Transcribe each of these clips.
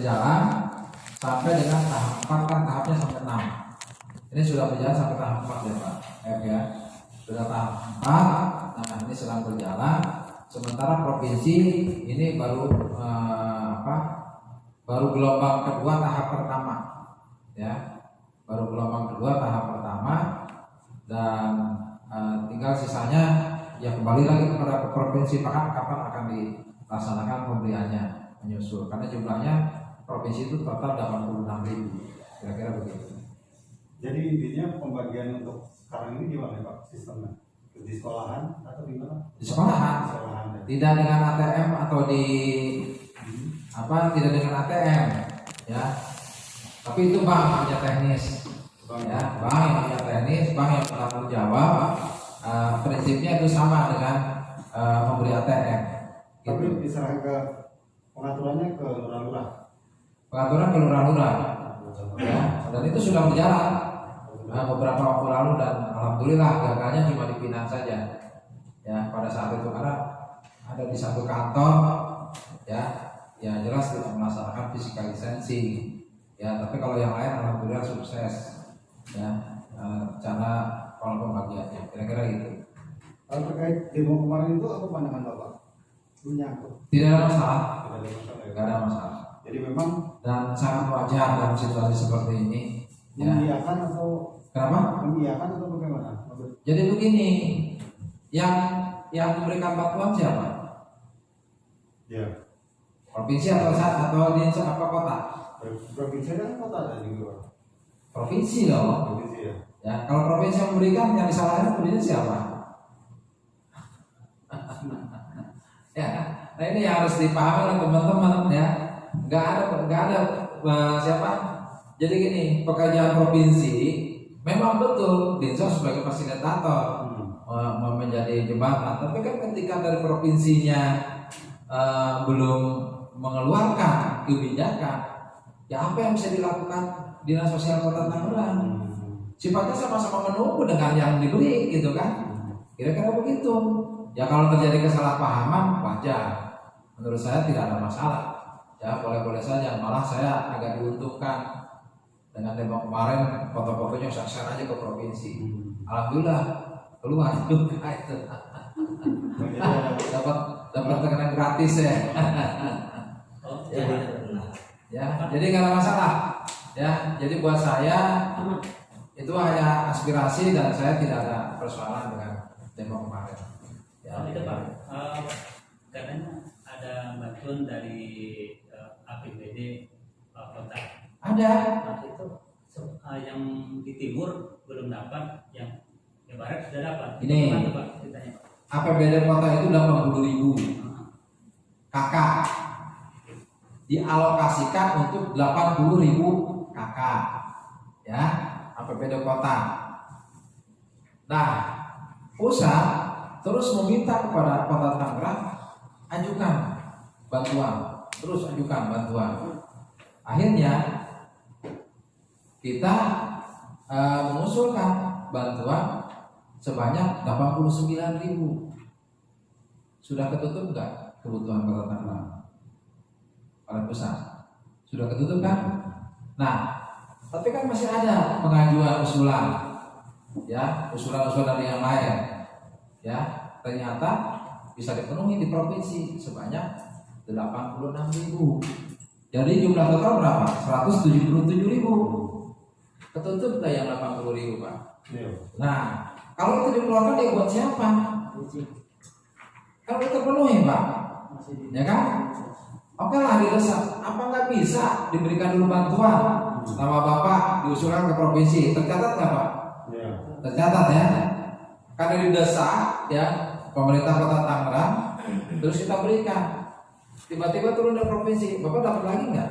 berjalan sampai dengan tahap 4, kan tahapnya sampai 6. Ini sudah berjalan sampai tahap 4 ya Pak F ya. Sudah tahap 4. Nah, ini sedang berjalan. Sementara provinsi ini baru baru gelombang kedua tahap pertama ya. Baru gelombang kedua tahap pertama, dan tinggal sisanya ya kembali lagi kepada provinsi kapan akan dilaksanakan pembeliannya, menyusul, karena jumlahnya provinsi itu total 86.000, kira-kira begitu. Jadi intinya pembagian untuk sekarang ini gimana Pak sistemnya? Di sekolahan atau di mana? Di sekolahan. Tidak dengan ATM atau tidak dengan ATM ya. Tapi itu bank punya teknis ya, bank yang punya teknis, bank yang bertanggung jawab. Prinsipnya itu sama dengan pemberi ATM. Tapi diserahkan ke pengaturannya ke lurah-lurah. Pengaturan ke lurah-lurah ya, dan itu sudah berjalan beberapa waktu lalu, dan alhamdulillah gagalnya cuma di Pinang saja ya pada saat itu, karena ada di satu kantor ya jelas tidak melaksanakan physical distancing ya, tapi kalau yang lain alhamdulillah sukses ya cara kalau pembagiannya, kira-kira gitu. Kalau terkait demo kemarin itu apa pandangan Bapak? Tidak ada masalah, tidak ada masalah. Jadi memang dan sangat wajar dalam situasi seperti ini ya. Mengiyakan atau kenapa? Mengiyakan atau bagaimana? Jadi begini, yang memberikan bantuan siapa? Ya. Provinsi atau di apa kota? Provinsi dan kota ada juga. Provinsi loh. Provinsi ya. Ya, kalau provinsi yang memberikan, yang disalahkan provinsi siapa? Ya, nah ini yang harus dipahami oleh teman-teman ya. Nggak ada siapa. Jadi gini, pekerjaan provinsi memang betul Dinsos sebagai fasilitator menjadi jembatan. Tapi kan ketika dari provinsinya belum mengeluarkan kebijakan, ya apa yang bisa dilakukan Dinas Sosial Kota Tangerang? Sifatnya sama-sama menunggu dengan yang diberi gitu kan? Kira-kira begitu. Ya kalau terjadi kesalahpahaman wajar. Menurut saya tidak ada masalah. Ya boleh-boleh saja. Malah saya agak diuntungkan dengan demo kemarin, foto-fotonya saya share aja ke provinsi. Alhamdulillah keluar juga itu. dapat tekanan gratis ya. Jadi nggak ada masalah. Ya, jadi buat saya itu hanya aspirasi dan saya tidak ada persoalan dengan demo kemarin. Ya, itu Pak. Katanya ada bantuan dari APBD kota. Ada. Nah, itu yang di timur belum dapat, yang di barat sudah dapat. Ini gimana, Pak, ceritanya, Pak? APBD kota itu 80.000 KK dialokasikan untuk 80.000 KK ya, APBD kota. Nah, pusat terus meminta kepada Kota Tangerang ajukan bantuan, terus ajukan bantuan. Akhirnya kita mengusulkan bantuan sebanyak 89.000. Sudah ketutup enggak kebutuhan Kota Tangerang? Pada pusat sudah ketutup kan? Nah, tapi kan masih ada pengajuan usulan, ya usulan dari yang lain, ya ternyata bisa dipenuhi di provinsi sebanyak 86.000. Jadi jumlah total berapa? 177.000. Ketutup nggak yang 80.000 Pak? Nah, kalau itu dikeluarkan dia buat siapa? Kalau itu terpenuhi Pak, ya kan? Oke lah didesak, apa nggak bisa diberikan dulu bantuan sama Bapak diusulkan ke provinsi, tercatat nggak Pak? Ya. Tercatat ya. Karena didesak ya pemerintah Kota Tangerang, terus kita berikan. Tiba-tiba turun dari provinsi, Bapak dapat lagi nggak?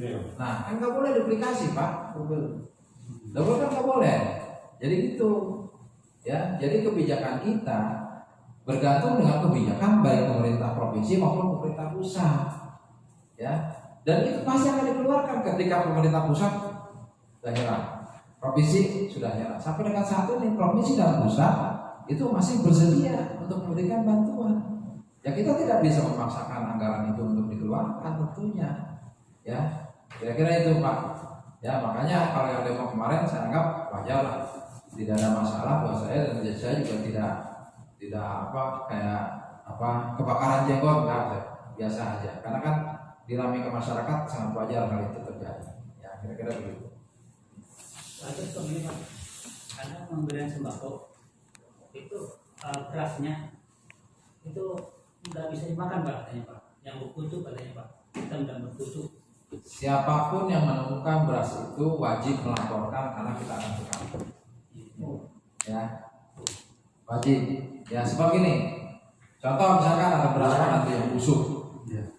Ya. Nah kan nggak boleh duplikasi Pak, double kan nggak boleh. Jadi gitu ya. Jadi kebijakan kita bergantung dengan kebijakan baik pemerintah provinsi maupun pemerintah pusat. Ya, dan itu pasti akan dikeluarkan ketika pemerintah pusat sudah nyerah, provinsi sudah nyerah. Sampai dengan saat ini provinsi dan pusat itu masih bersedia untuk memberikan bantuan. Ya kita tidak bisa memaksakan anggaran itu untuk dikeluarkan tentunya. Ya, Kira-kira itu Pak. Ya makanya kalau yang demo kemarin saya anggap wajar lah, tidak ada masalah buat saya, dan saya juga tidak kayak kebakaran jenggot, enggak, biasa aja. Karena kan dinamika masyarakat sangat wajar hal itu terjadi. Ya kira-kira begitu. Terus begini Pak, karena pemberian sembako itu berasnya itu nggak bisa dimakan Pak katanya Pak, yang berkutu katanya Pak, hitam dan berkutu. Siapapun yang menemukan beras itu wajib melaporkan karena kita akan tukar. Ya, wajib. Ya seperti ini. Contoh misalkan ada beras nanti yang busuk.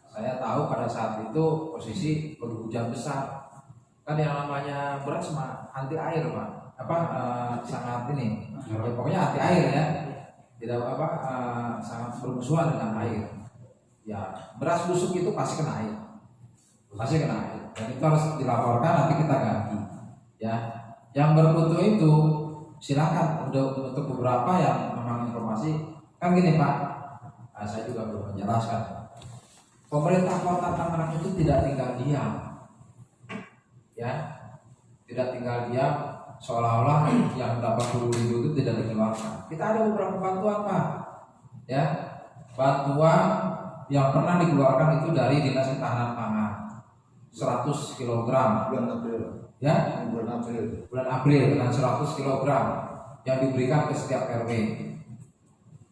Saya tahu pada saat itu posisi berhujan besar. Kan yang namanya beras mah anti air Pak. Sangat ini. Ya, pokoknya anti air ya. Tidak sangat bermusuhan dengan air. Ya, beras busuk itu pasti kena air. Pasti kena air. Dan itu harus dilaporkan, nanti kita ganti. Ya, yang berkutu itu silakan untuk beberapa yang memang informasi kan gini Pak. Saya juga belum menjelaskan. Pemerintah Kota Tangerang itu tidak tinggal diam, ya, tidak tinggal diam seolah-olah yang dapat 10.000 itu tidak dikeluarkan. Kita ada beberapa bantuan Pak, ya, bantuan yang pernah dikeluarkan itu dari Dinas Ketahanan Pangan 100 kg, bulan April. Ya, bulan April dengan 100 kg yang diberikan ke setiap RW,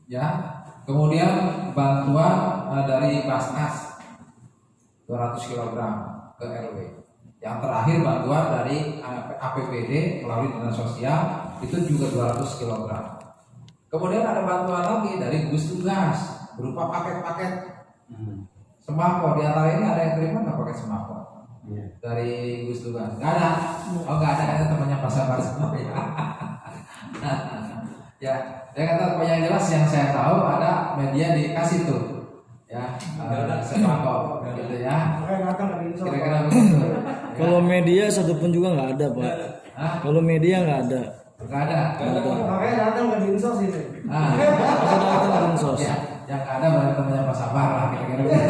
ya. Kemudian bantuan dari Basnas 200 kg ke RW. Yang terakhir bantuan dari APBD melalui Dinas Sosial itu juga 200 kg. Kemudian ada bantuan lagi dari gugus tugas berupa paket-paket sembako. Di antara ini ada yang terima nggak paket sembako? Dari gugus tugas? Nggak ada. Oh nggak ada temannya pasar semua ya. Ya, saya kata yang jelas yang saya tahu ada media dikasih tuh, ya, sembako, gitu ya. Kira-kira begitu. Kalau media satupun juga nggak ada Pak. Kalau media nggak ada. Nggak ada. Makanya datang ke dinsos ini. Masa datang ke dinsos. Ya, yang nggak ada berarti temannya Pak Sabar lah, kira-kira begitu.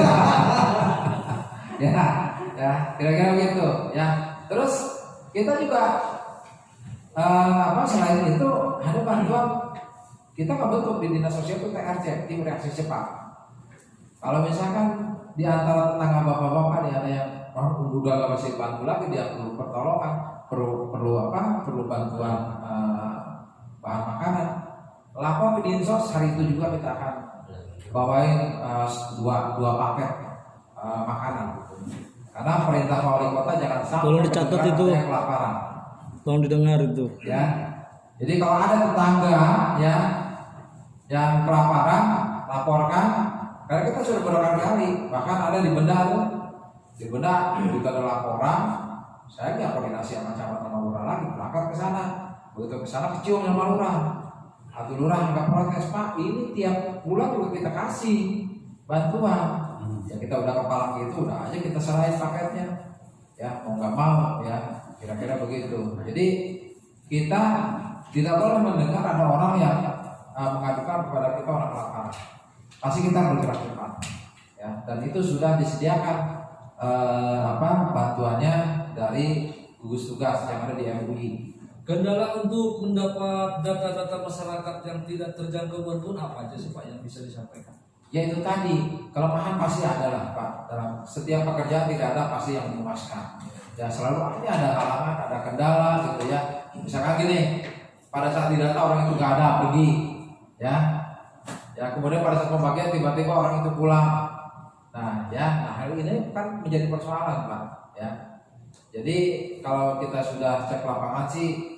Ya, kira-kira begitu. Ya, terus kita juga selain itu ada bantuan kita bentuk di Dinas Sosial itu TRC, tim reaksi cepat. Kalau misalkan di antara tetangga bapak-bapak nih ada yang udah gak masih bantu lagi, dia perlu pertolongan, perlu bantuan bahan makanan, lapor ke Dinsos. Hari itu juga kita akan bawain dua paket makanan. Karena perintah wali kota jangan sampai Tolong dicatat itu. yang kelaparan. Tolong didengar itu. Ya, jadi kalau ada tetangga ya yang kelaparan, laporkan. Karena kita sudah berkali-kali, bahkan ada di Benda tuh, di Benda juga ada laporan. Saya nggak koordinasi sama camat sama lurah lagi, berangkat ke sana. Begitu ke sana kecium sama lurah. Atau lurah nggak protes, Pak, ini tiap bulan juga kita kasih bantuan. Ya kita udah kepala gitu, udah aja kita serahin paketnya. Ya mau nggak mau ya. Kira-kira begitu. Jadi kita tidak boleh mendengar ada orang yang mengadukan kepada kita orang kelaparan. Pasti kita bergerak cepat. Ya, dan itu sudah disediakan bantuannya dari gugus tugas yang ada di MUI. Kendala untuk mendapat data-data masyarakat yang tidak terjangkau bantuan apa aja sih Pak yang bisa disampaikan? Ya itu tadi, kelemahan pasti ada lah Pak. Dalam setiap pekerjaan tidak ada pasti yang memuaskan. Ya selalu ada halangan, ada kendala gitu ya. Misalkan gini, pada saat didata orang itu nggak ada, pergi, ya. Ya kemudian pada saat pembagian tiba-tiba orang itu pulang. Nah hal ini kan menjadi persoalan Pak. Ya. Jadi kalau kita sudah cek lapangan sih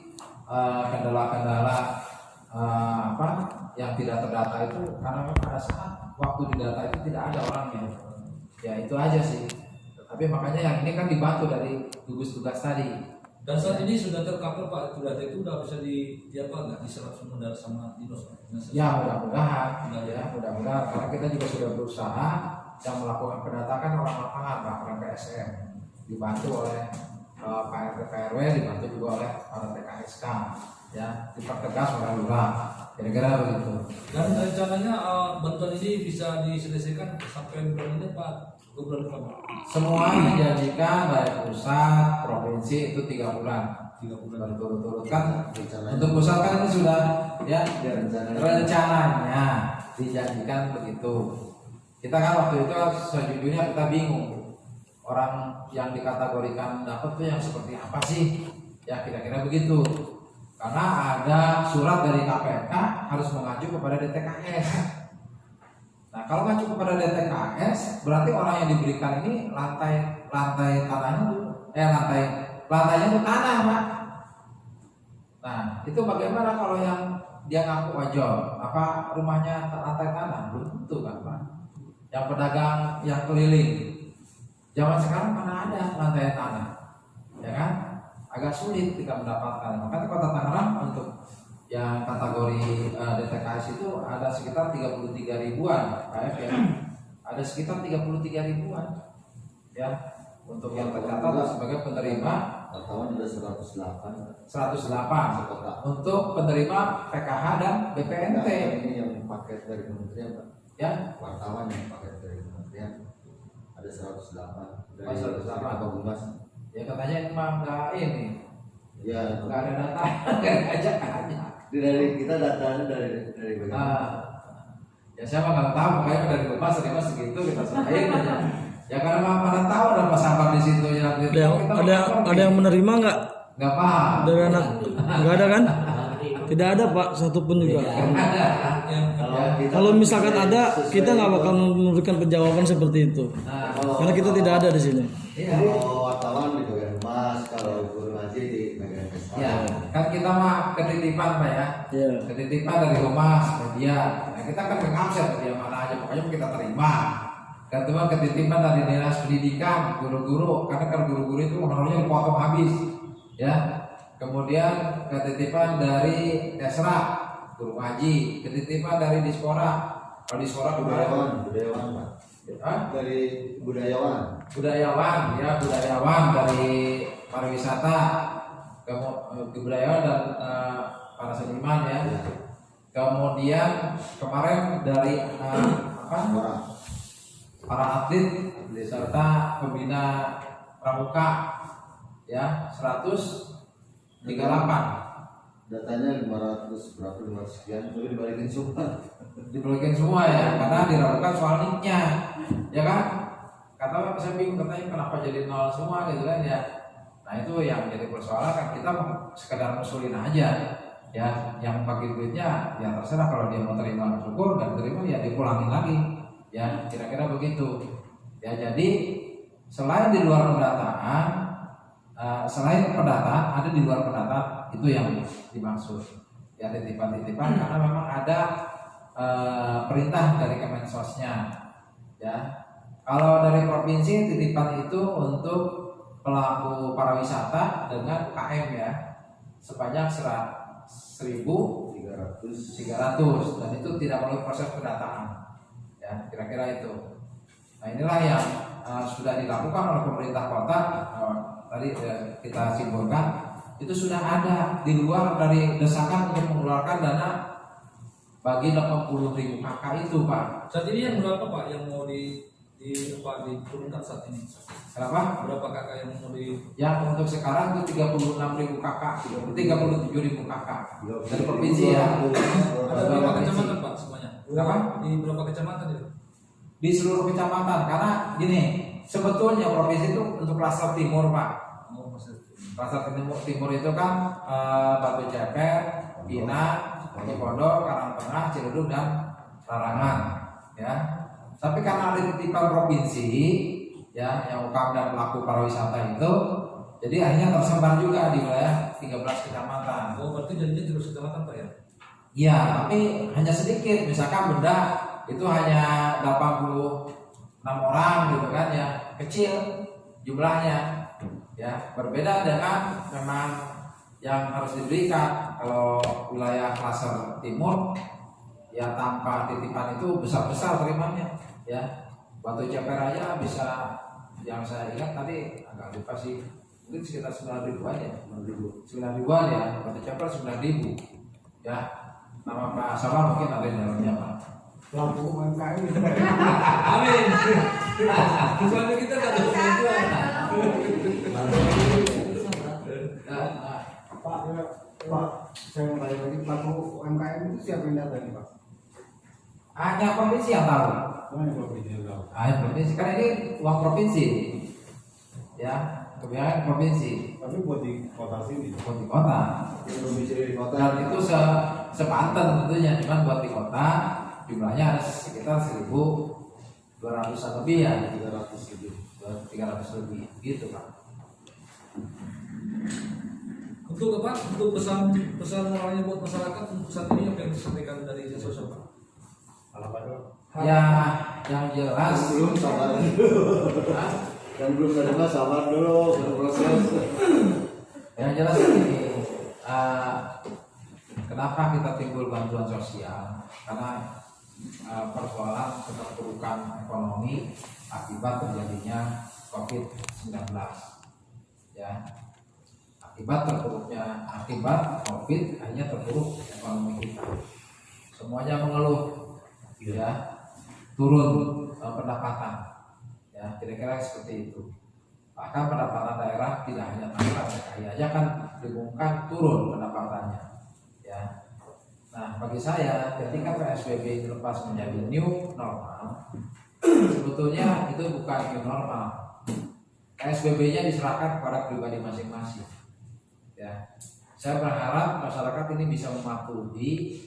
kendala-kendala yang tidak terdata itu karena pada saat waktu didata itu tidak ada orangnya. Ya itu aja sih. Tapi makanya yang ini kan dibantu dari gugus tugas tadi. Dan saat ini sudah tercover Pak, itu data itu udah bisa nggak diserap semua sama Dinos? Ya mudah-mudahan, mudah-mudahan karena kita juga sudah berusaha yang melakukan pendatakan orang lapangan Pak, orang PSM dibantu oleh Pak RT PRW, dibantu juga oleh para TKSK, ya dipertegas oleh lurah, kira-kira begitu. Dan rencananya bantuan ini bisa diselesaikan sampai bulan ini Pak, bulan berapa? Semua dijanjikan baik pusat, provinsi itu 3 bulan. 3 bulan. Berturut-turut kan. Untuk pusat kan ini sudah ya rencananya dijanjikan begitu. Kita kan waktu itu sejujurnya kita bingung orang yang dikategorikan dapat tuh yang seperti apa sih? Ya kira-kira begitu. Karena ada surat dari KPK harus mengacu kepada DTKS. Nah kalau mengacu kepada DTKS berarti orang yang diberikan ini lantainya itu tanah, Pak. Nah itu bagaimana kalau yang dia ngaku ojol, apa rumahnya lantai tanah? Belum tentu kan, Pak. Yang pedagang yang keliling, zaman sekarang mana ada lantai tanah, ya kan? Agak sulit kita mendapatkan. Makanya Kota Tangerang untuk yang kategori DTKS itu ada sekitar 33 ribuan, Pak F, ya. Ada sekitar 33 ribuan, ya. Untuk yang tercatat sebagai penerima wartawan ada 108 untuk penerima PKH dan BPNT. ini yang paket dari kementerian, Pak. Ya, Wartawan yang paket dari kementerian ada 108 dari 108. Pak Humas. Ya katanya emang nggak ini, Ya, nggak ada data, nggak ada aja. dari kita datanya dari bagaimana? Ya saya mah nggak tahu, makanya dari rumah terima segitu kita serahin aja. Ya karena mana tahu ada sahabat di situ ya. Ada yang menerima nggak? Nggak paham. Dari anak nggak ada kan? Tidak ada Pak, satupun juga. Kalau misalkan ada, kita nggak bakal memberikan penjawaban seperti itu. Karena kita tidak ada di sini. Kalau wartawan di bagian Humas, kalau guru ngaji di bagian Kesra. Ya, kan kita mah ketitipan Pak ya. Ya. Ketitipan dari Humas, media. Nah, kita kan mengabsen media mana aja, pokoknya kita terima. Kedua ketitipan dari dinas pendidikan, guru-guru, karena kan guru-guru itu honornya dipotong habis, ya. Kemudian ketitipan dari Kesra, guru ngaji, ketitipan dari Dispora. Kalau Dispora budayawan Pak. Dari budayawan budayawan dari pariwisata, kebudayawan dan para seniman ya. Kemudian kemarin dari para atlet serta pembina pramuka ya 138. Datanya 500 sekian, tapi dibalikin semua ya, karena diragukan soal nicknya, ya kan? Kata saya bingung, katanya kenapa jadi nol semua gitu kan ya. Nah itu yang jadi persoalan kan, kita sekedar ngusulin aja ya, yang bagi duitnya ya terserah, kalau dia mau terima syukur, dan terima ya dipulangin lagi ya, kira-kira begitu ya. Jadi selain di luar pendataan, selain pendataan, ada di luar pendataan, itu yang dimaksud ya, titipan-titipan karena memang ada perintah dari Kemensosnya ya. Kalau dari provinsi, titipan itu untuk pelaku pariwisata dengan UKM ya, sebanyak 1.300 dan itu tidak melalui proses pendataan ya, kira-kira itu. Nah inilah yang sudah dilakukan oleh pemerintah kota. Tadi kita simpulkan itu sudah ada di luar dari desakan untuk mengeluarkan dana bagi 80.000 KK itu, Pak. Saat ini yang berapa Pak yang mau diturunkan saat ini? Kenapa? Berapa kakak yang mau di? Yang untuk sekarang itu 36.000 KK, 37.000 KK dari provinsi ya. Ada berapa kecamatan Pak semuanya? Kenapa? Di berapa kecamatan itu? Di seluruh kecamatan, karena gini, sebetulnya provinsi itu untuk klaster timur, Pak. Klaster timur itu kan Batu Ceper, Bina, Cipondo, Karangtengah, Ciledug dan Larangan ya. Tapi karena ada titipan provinsi ya, yang UKM dan pelaku pariwisata itu, jadi akhirnya tersebar juga di wilayah 13 kecamatan. Oh, berarti jadinya 13 kecamatan Pak ya? Iya, tapi hanya sedikit. Misalkan benda itu hanya 86 orang gitu kan ya, kecil jumlahnya ya, berbeda dengan memang yang harus diberikan. Kalau wilayah klaster timur ya, tanpa titipan itu besar-besar terimanya ya. Batu Ceper aja bisa, yang saya ingat tadi agak lupa sih, mungkin sekitar 9.000 ya, 9.000 ya. Batu Ceper 9.000 ya. Nama Pak Sabah mungkin ada di dalamnya Pak. Lampu UMKM. Amin. Soalnya kita nggak ada kemajuan. Pak, saya mau tanya lagi, pelaku UMKM itu siapa yang data nih Pak? Hanya provinsi yang tahu. Oh, ini provinsi juga. Provinsi kan ini uang provinsi, ya kebijakan provinsi, Tapi buat di kota sini. buat di kota. Provinsi di kota. Dan itu sepanten tentunya, cuman buat di kota jumlahnya ada sekitar 1.200 lebih ya, 300 lebih. 300 lebih gitu Pak. Untuk apa? Untuk pesan moralnya buat masyarakat untuk saat ini apa yang disampaikan dari sosok Pak? Apa dong? Ya yang jelas Belum sabar dulu. Yang belum menerima sabar dulu berproses. yang jelas ini kenapa kita timbul bantuan sosial, karena persoalan keterpurukan ekonomi akibat terjadinya COVID-19 ya. Akibat COVID hanya terpuruk ekonomi kita. Semuanya mengeluh ya, turun pendapatan ya, kira-kira seperti itu. Bahkan pendapatan daerah tidak hanya Tangerang, DKI aja kan diumumkan turun pendapatannya ya. Nah bagi saya ketika PSBB dilepas menjadi new normal, sebetulnya itu bukan new normal. PSBB-nya diserahkan kepada pribadi masing-masing ya. Saya berharap masyarakat ini bisa mematuhi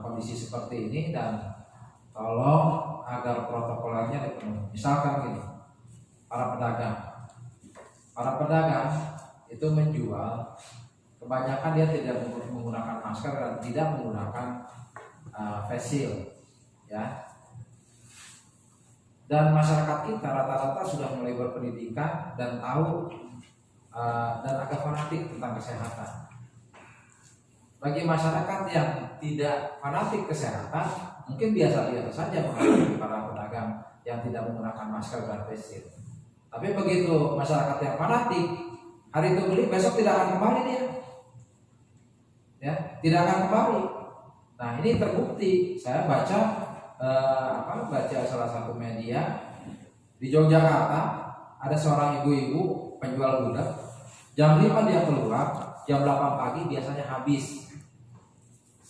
kondisi seperti ini, dan tolong agar protokolnya dipenuhi. Misalkan gini, para pedagang itu menjual, kebanyakan dia tidak menggunakan masker dan tidak menggunakan face shield ya. Dan masyarakat kita rata-rata sudah mulai berpendidikan dan tahu dan agak fanatik tentang kesehatan. Bagi masyarakat yang tidak fanatik kesehatan, mungkin biasa-biasa saja menghadapi para pedagang yang tidak menggunakan masker dan face shield. Tapi begitu masyarakat yang fanatik, hari itu beli, besok tidak akan kembali dia, ya, tidak akan kembali. Nah ini terbukti. Saya baca salah satu media di Yogyakarta, ada seorang ibu-ibu penjual gudeg, jam 5 dia keluar, jam 8 pagi biasanya habis.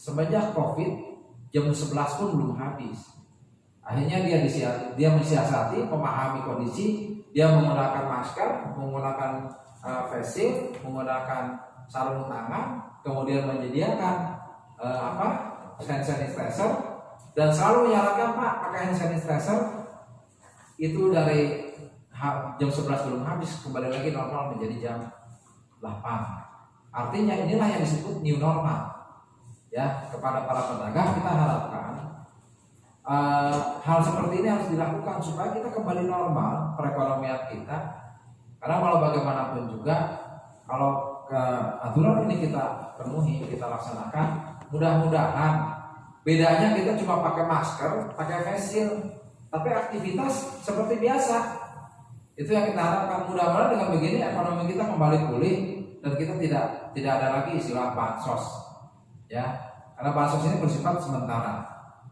Semenjak COVID, jam 11 pun belum habis. Akhirnya dia mensiasati, memahami kondisi, dia menggunakan masker, menggunakan face shield, menggunakan sarung tangan, kemudian menyediakan hand sanitizer, dan selalu menyarankan Pak pakai hand sanitizer itu dari jam 11 belum habis, kembali lagi normal menjadi jam 8. Artinya inilah yang disebut new normal. Ya, kepada para pedagang kita harapkan hal seperti ini harus dilakukan supaya kita kembali normal perekonomian kita. Karena kalau bagaimanapun juga, kalau aturan ini kita penuhi, kita laksanakan, mudah-mudahan bedanya kita cuma pakai masker, pakai face shield, tapi aktivitas seperti biasa. Itu yang kita harapkan. Mudah-mudahan dengan begini ekonomi kita kembali pulih dan kita tidak ada lagi istilah bansos. Ya, karena bansos ini bersifat sementara,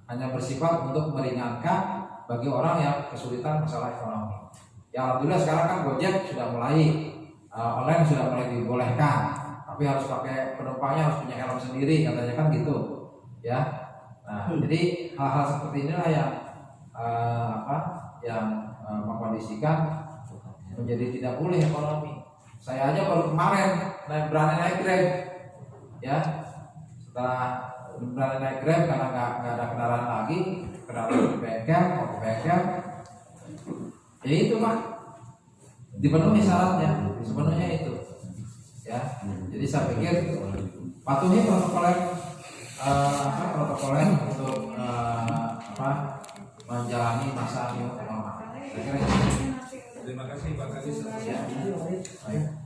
hanya bersifat untuk meringankan bagi orang yang kesulitan masalah ekonomi. Ya alhamdulillah sekarang kan Gojek sudah mulai online, sudah mulai dibolehkan, tapi harus pakai, penumpangnya harus punya helm sendiri katanya kan gitu, ya. Nah jadi hal-hal seperti inilah yang mengkondisikan menjadi tidak pulih ekonomi. Saya aja baru kemarin berani naik Grab, ya. Setelah berani naik Grab karena nggak ada kendaraan lagi, kendaraan di bengkel, mau ke bengkel, ya itu Pak, dipenuhi syaratnya, sepenuhnya itu, ya. Jadi saya pikir patuhi protokoler untuk menjalani masa new normal. Saya kira itu. Terima kasih Pak Kadis. Ya. Baik.